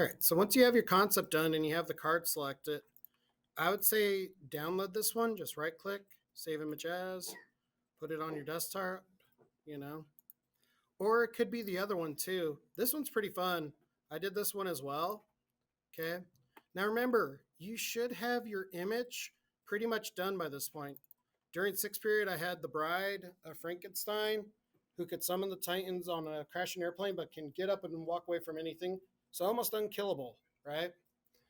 right, so once you have your concept done and you have the card selected, I would say download this one, just right click, save image as, put it on your desktop, you know. Or it could be the other one too. This one's pretty fun. I did this one as well. Okay. Now remember, you should have your image pretty much done by this point. During sixth period, I had the bride of Frankenstein who could summon the Titans on a crashing airplane but can get up and walk away from anything. So almost unkillable, right?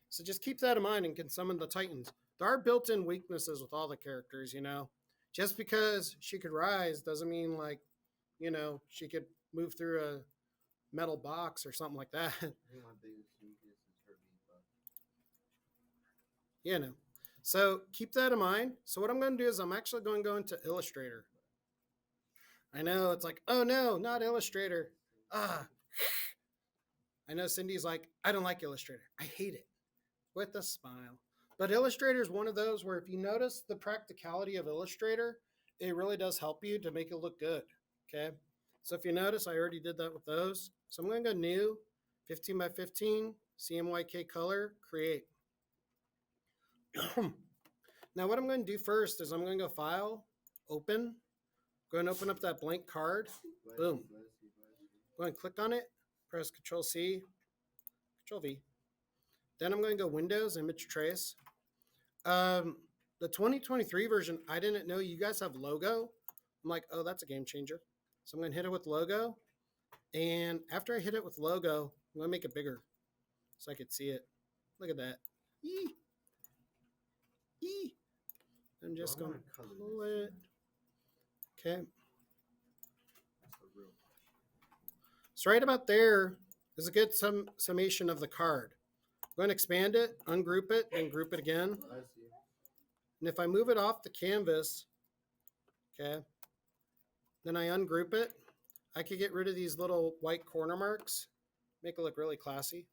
So just keep that in mind and can summon the Titans. There are built in weaknesses with all the characters, you know. Just because she could rise doesn't mean, like, you know, she could move through a metal box or something like that. You know. So keep that in mind. So what I'm going to do is I'm actually going to go into Illustrator. I know it's like, oh no, not Illustrator. Ah. I know Cindy's like, I don't like Illustrator. I hate it. With a smile. But Illustrator is one of those where if you notice the practicality of Illustrator, it really does help you to make it look good. Okay. So if you notice, I already did that with those. So I'm going to go new, 15 by 15, CMYK color, create. Now what I'm going to do first is I'm going to go file, open, go and open up that blank card. Boom. Go and click on it, press Control C, Control V. Then I'm going to go Windows, Image Trace. The 2023 version, I didn't know you guys have logo. I'm like, oh, that's a game changer. So I'm going to hit it with logo. And after I hit it with logo, I'm going to make it bigger so I could see it. Look at that. Yee. Yee. I'm just going to pull it. Okay. So right about there is a good summation of the card. I'm going to expand it, ungroup it, and group it again. And if I move it off the canvas, okay, then I ungroup it, I could get rid of these little white corner marks, make it look really classy.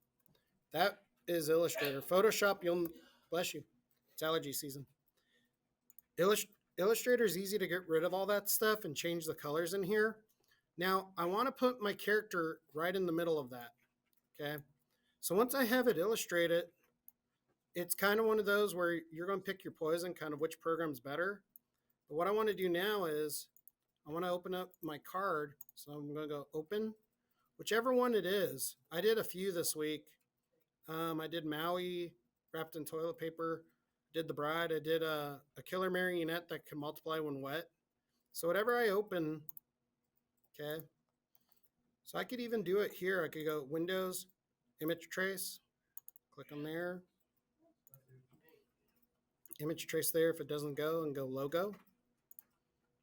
That is Illustrator. Photoshop, you'll, bless you, it's allergy season. Illustrator is easy to get rid of all that stuff and change the colors in here. Now, I want to put my character right in the middle of that, okay? So once I have it illustrated, it's kind of one of those where you're going to pick your poison, kind of which program's better. But what I want to do now is I want to open up my card. So I'm going to go open, whichever one it is. I did a few this week. I did Maui wrapped in toilet paper. Did the bride. I did a killer marionette that can multiply when wet. So whatever I open, okay. So I could even do it here. I could go Windows, Image Trace, click on there. Image Trace there if it doesn't go, and go logo.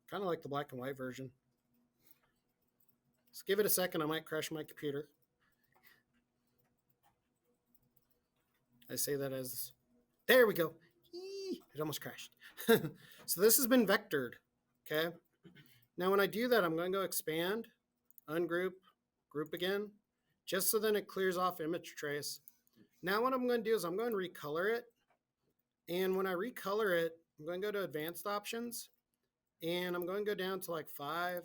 Kind of like the black and white version. Let's give it a second. I might crash my computer. I say that as, there we go. It almost crashed. So this has been vectored, okay? Now when I do that, I'm going to go expand, ungroup, group again, just so then it clears off image trace. Now what I'm going to do is I'm going to recolor it. And when I recolor it, I'm going to go to advanced options and I'm going to go down to like 5.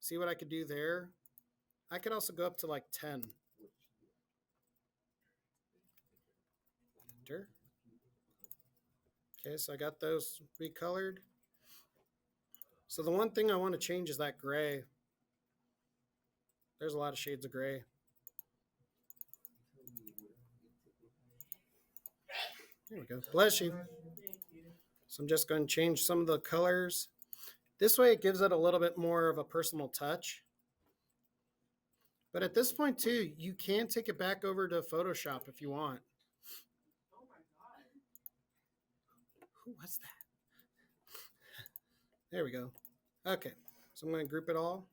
See what I could do there. I could also go up to like 10. Enter. Okay, so I got those recolored. So the one thing I want to change is that gray. There's a lot of shades of gray. There we go. Bless you. So I'm just going to change some of the colors. This way it gives it a little bit more of a personal touch. But at this point too, you can take it back over to Photoshop if you want. Oh my God. Who was that? There we go. Okay, so I'm going to group it all.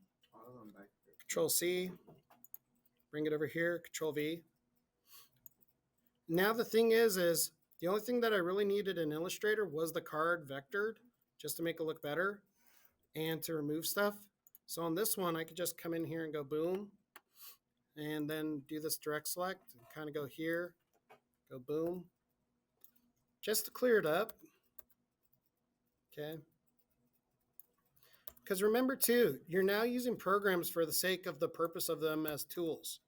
Control C, bring it over here, Control V. Now the thing is the only thing that I really needed in Illustrator was the card vectored, just to make it look better and to remove stuff. So on this one, I could just come in here and go boom, and then do this direct select and kind of go here, go boom, just to clear it up. Okay. Because remember too, you're now using programs for the sake of the purpose of them as tools.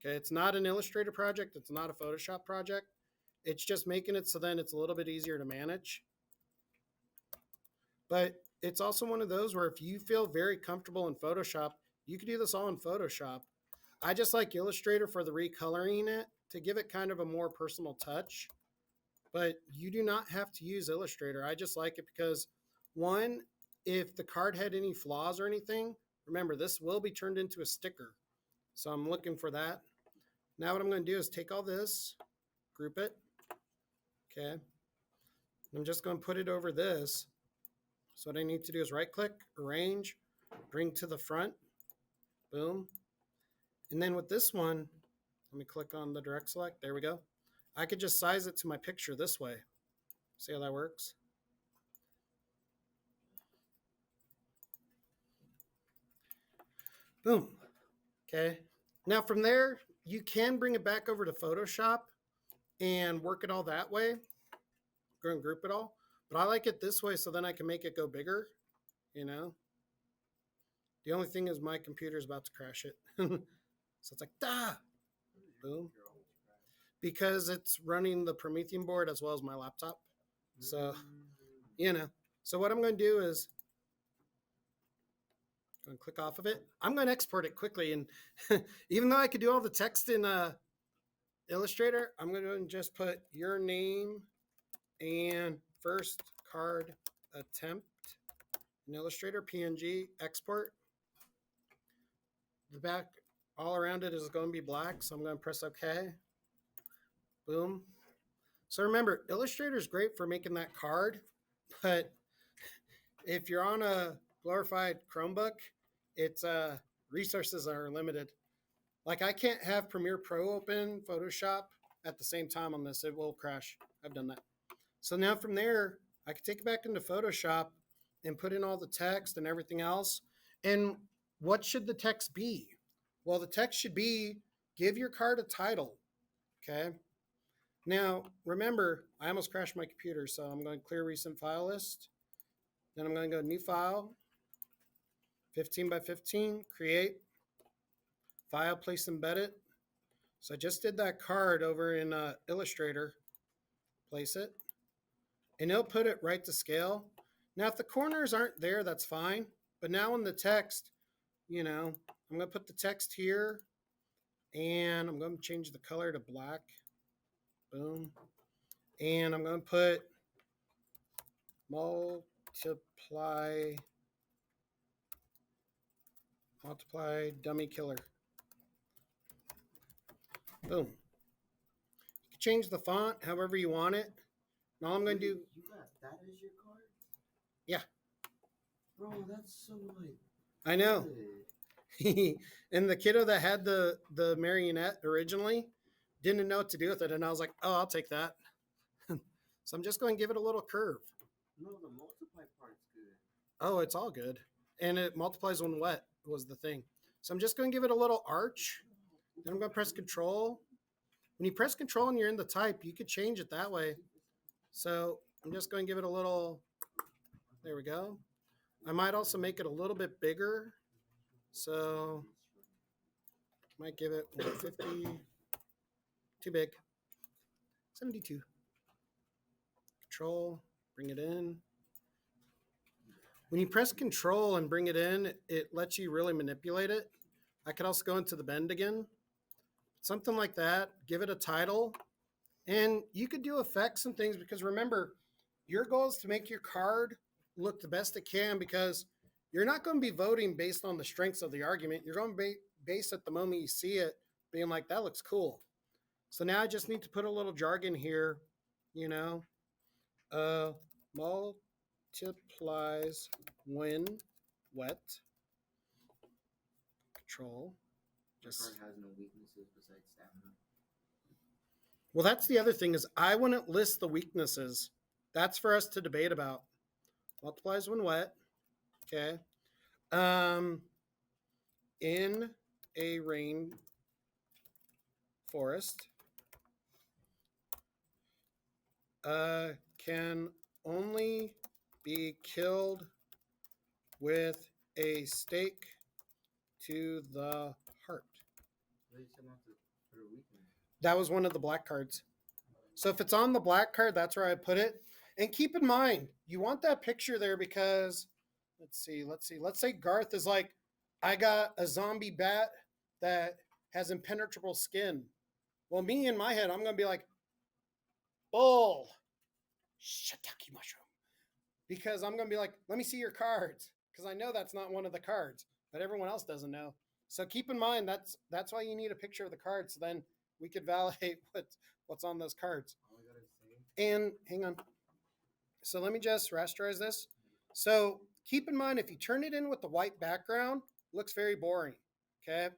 Okay, it's not an Illustrator project. It's not a Photoshop project. It's just making it so then it's a little bit easier to manage. But it's also one of those where if you feel very comfortable in Photoshop, you can do this all in Photoshop. I just like Illustrator for the recoloring it to give it kind of a more personal touch. But you do not have to use Illustrator. I just like it because, one, if the card had any flaws or anything, remember this will be turned into a sticker. So I'm looking for that. Now what I'm going to do is take all this, group it. Okay. I'm just going to put it over this. So what I need to do is right click, arrange, bring to the front, boom. And then with this one, let me click on the direct select. There we go. I could just size it to my picture this way. See how that works? Boom. Okay. Now from there, you can bring it back over to Photoshop and work it all that way. Go and group it all. But I like it this way so then I can make it go bigger, you know. The only thing is my computer is about to crash it. So it's like, boom. Because it's running the Promethean board as well as my laptop. So, you know. So what I'm going to do is I'm going to click off of it. I'm going to export it quickly. And even though I could do all the text in Illustrator, I'm going to just put your name and first card attempt in Illustrator, PNG, export. The back all around it is going to be black, so I'm going to press OK. Boom. So remember, Illustrator is great for making that card, but if you're on a glorified Chromebook, its resources are limited. Like I can't have Premiere Pro open Photoshop at the same time on this. It will crash. I've done that. So now from there, I can take it back into Photoshop and put in all the text and everything else. And what should the text be? Well, the text should be, give your card a title, okay? Now, remember, I almost crashed my computer, so I'm going to clear recent file list. Then I'm going to go new file, 15 by 15, create, file, place, embed it. So I just did that card over in Illustrator, place it, and it'll put it right to scale. Now, if the corners aren't there, that's fine. But now in the text, you know, I'm going to put the text here, and I'm going to change the color to black. Boom. And I'm going to put multiply dummy killer. Boom. You can change the font however you want it. Now I'm going to do. You got that as your card? Yeah. Bro, that's so like. I know. And the kiddo that had the marionette originally didn't know what to do with it, and I was like, oh, I'll take that. So I'm just going to give it a little curve. No, the multiply part's good. Oh, it's all good. And it multiplies when wet was the thing. So I'm just going to give it a little arch. Then I'm going to press Control. When you press Control and you're in the type, you could change it that way. So I'm just going to give it a little, there we go. I might also make it a little bit bigger. So might give it 150, too big, 72. Control, bring it in. When you press Control and bring it in, it lets you really manipulate it. I could also go into the bend again. Something like that, give it a title. And you could do effects and things because remember, your goal is to make your card look the best it can because you're not going to be voting based on the strengths of the argument. You're going to be based at the moment you see it being like, that looks cool. So now I just need to put a little jargon here, you know, multiplies when wet. Control. Your card has no weaknesses besides stamina. Well, that's the other thing is I wouldn't list the weaknesses. That's for us to debate about. Multiplies when wet. Okay. In a rain forest, can only be killed with a stake to the heart. What do you say about the for a weekend? That was one of the black cards. So if it's on the black card, that's where I put it. And keep in mind, you want that picture there because let's see. Let's say Garth is like, I got a zombie bat that has impenetrable skin. Well, me in my head, I'm gonna be like, bull, shiitake mushroom. Because I'm gonna be like, let me see your cards. Because I know that's not one of the cards, but everyone else doesn't know. So keep in mind that's why you need a picture of the card. So then we could validate what's on those cards. All I gotta say. And hang on. So let me just rasterize this. So keep in mind if you turn it in with the white background, looks very boring. Okay.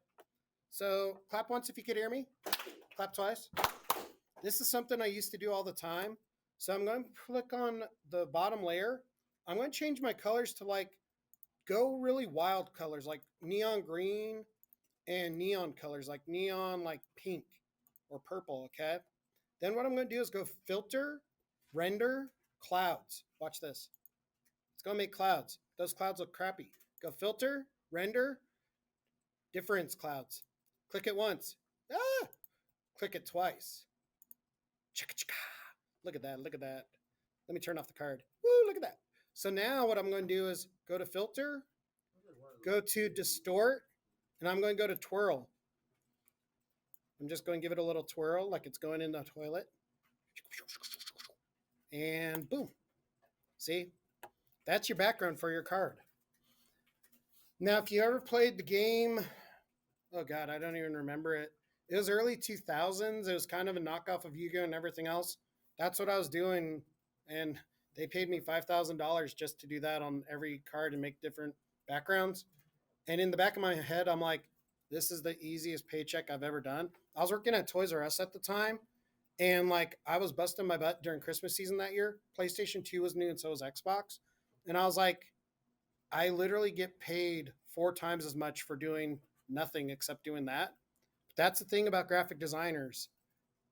So clap once if you could hear me. Clap twice. This is something I used to do all the time. So I'm going to click on the bottom layer. I'm going to change my colors to like go really wild colors like neon green and neon colors like neon like pink or purple. Okay. Then what I'm going to do is go filter, render, clouds. Watch this. It's going to make clouds. Those clouds look crappy. Go filter, render, difference clouds. Click it once. Ah! Click it twice. Chicka-chicka. Look at that. Look at that. Let me turn off the card. Woo, look at that. So now what I'm going to do is go to filter, go to distort, and I'm going to go to twirl. I'm just going to give it a little twirl like it's going in the toilet. And boom. See? That's your background for your card. Now, if you ever played the game, oh God, I don't even remember it. It was early 2000s. It was kind of a knockoff of Yu-Gi-Oh! And everything else. That's what I was doing. And they paid me $5,000 just to do that on every card and make different backgrounds. And in the back of my head, I'm like, this is the easiest paycheck I've ever done. I was working at Toys R Us at the time. And like I was busting my butt during Christmas season that year. PlayStation 2 was new and so was Xbox. And I was like, I literally get paid 4 times as much for doing nothing except doing that. But that's the thing about graphic designers.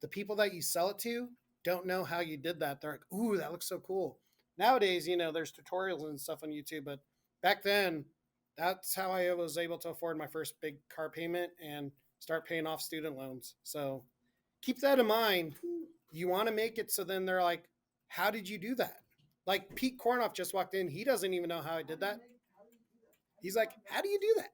The people that you sell it to don't know how you did that. They're like, ooh, that looks so cool. Nowadays, there's tutorials and stuff on YouTube, but back then, that's how I was able to afford my first big car payment and start paying off student loans. So keep that in mind. You want to make it so then they're like, how did you do that? Like Pete Kornoff just walked in. He doesn't even know how I did that. He's like, how do you do that?